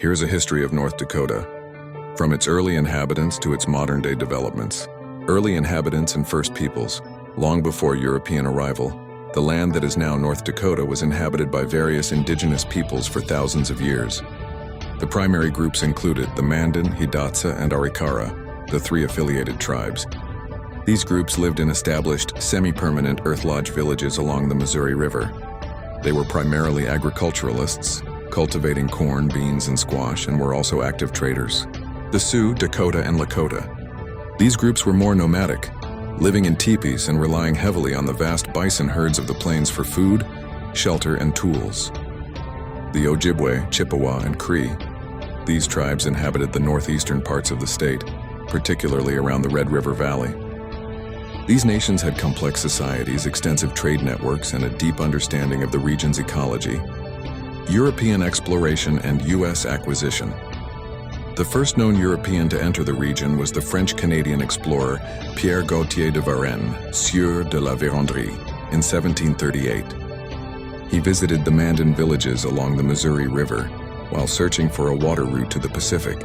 Here's a history of North Dakota, from its early inhabitants to its modern-day developments. Early inhabitants and First Peoples. Long before European arrival, the land that is now North Dakota was inhabited by various indigenous peoples for thousands of years. The primary groups included the Mandan, Hidatsa, and Arikara, the three affiliated tribes. These groups lived in established, semi-permanent earth lodge villages along the Missouri River. They were primarily agriculturalists, cultivating corn, beans, and squash, and were also active traders. The Sioux, Dakota, and Lakota. These groups were more nomadic, living in teepees and relying heavily on the vast bison herds of the plains for food, shelter, and tools. The Ojibwe, Chippewa, and Cree. These tribes inhabited the northeastern parts of the state, particularly around the Red River Valley. These nations had complex societies, extensive trade networks, and a deep understanding of the region's ecology. European exploration and U.S. acquisition. The first known European to enter the region was the French-Canadian explorer Pierre Gaultier de Varennes, Sieur de la Vérendrye, in 1738. He visited the Mandan villages along the Missouri River while searching for a water route to the Pacific.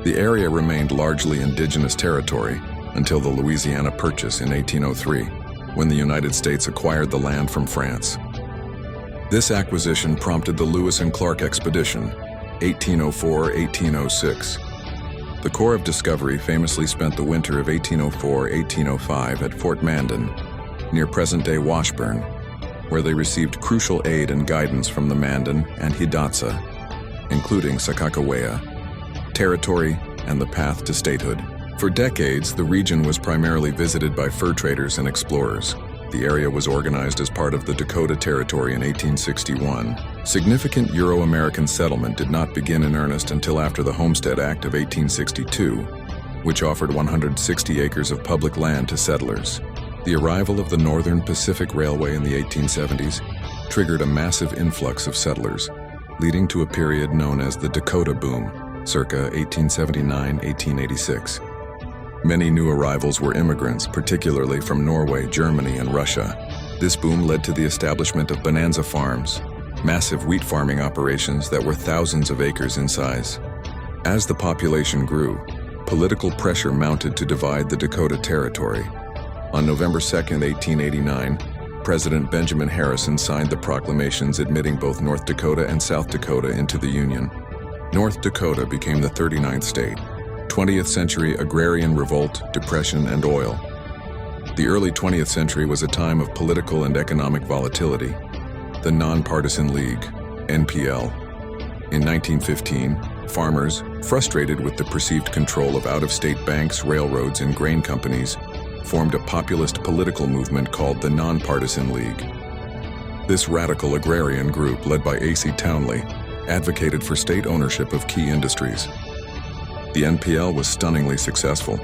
The area remained largely indigenous territory until the Louisiana Purchase in 1803, when the United States acquired the land from France. This acquisition prompted the Lewis and Clark Expedition, 1804-1806. The Corps of Discovery famously spent the winter of 1804-1805 at Fort Mandan, near present-day Washburn, where they received crucial aid and guidance from the Mandan and Hidatsa, including Sakakawea, territory, and the path to statehood. For decades, the region was primarily visited by fur traders and explorers. The area was organized as part of the Dakota Territory in 1861. Significant Euro-American settlement did not begin in earnest until after the Homestead Act of 1862, which offered 160 acres of public land to settlers. The arrival of the Northern Pacific Railway in the 1870s triggered a massive influx of settlers, leading to a period known as the Dakota Boom, circa 1879-1886. Many new arrivals were immigrants, particularly from Norway, Germany, and Russia. This boom led to the establishment of bonanza farms, massive wheat farming operations that were thousands of acres in size. As the population grew, political pressure mounted to divide the Dakota Territory. On November 2, 1889, President Benjamin Harrison signed the proclamations admitting both North Dakota and South Dakota into the Union. North Dakota became the 39th state. 20th century agrarian revolt, depression, and oil. The early 20th century was a time of political and economic volatility. The Nonpartisan League, NPL. In 1915, farmers, frustrated with the perceived control of out-of-state banks, railroads, and grain companies, formed a populist political movement called the Nonpartisan League. This radical agrarian group, led by A.C. Townley, advocated for state ownership of key industries. The NPL was stunningly successful,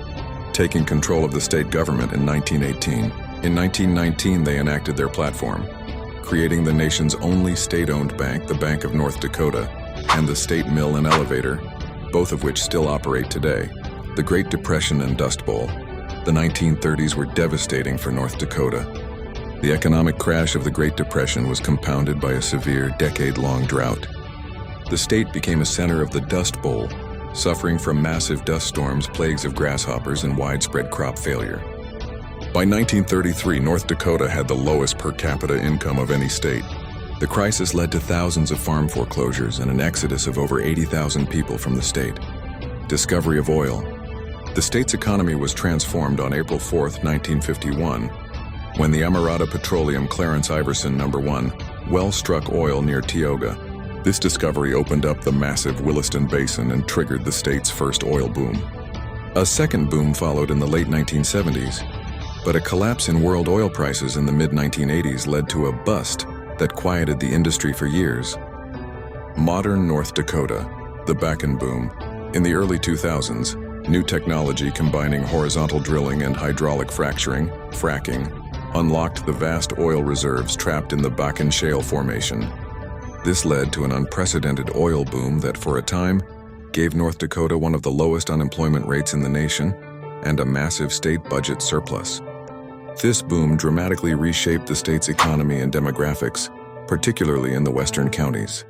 taking control of the state government in 1918. In 1919, they enacted their platform, creating the nation's only state-owned bank, the Bank of North Dakota, and the State Mill and Elevator, both of which still operate today. The Great Depression and Dust Bowl. The 1930s were devastating for North Dakota. The economic crash of the Great Depression was compounded by a severe, decade-long drought. The state became a center of the Dust Bowl, suffering from massive dust storms, plagues of grasshoppers, and widespread crop failure. By 1933, North Dakota had the lowest per capita income of any state. The crisis led to thousands of farm foreclosures and an exodus of over 80,000 people from the state. Discovery of oil. The state's economy was transformed on April 4, 1951, when the Amarada Petroleum Clarence Iverson No. 1 well struck oil near Tioga. This discovery opened up the massive Williston Basin and triggered the state's first oil boom. A second boom followed in the late 1970s, but a collapse in world oil prices in the mid-1980s led to a bust that quieted the industry for years. Modern North Dakota, the Bakken boom. In the early 2000s, new technology combining horizontal drilling and hydraulic fracturing, fracking, unlocked the vast oil reserves trapped in the Bakken Shale Formation. This led to an unprecedented oil boom that, for a time, gave North Dakota one of the lowest unemployment rates in the nation and a massive state budget surplus. This boom dramatically reshaped the state's economy and demographics, particularly in the western counties.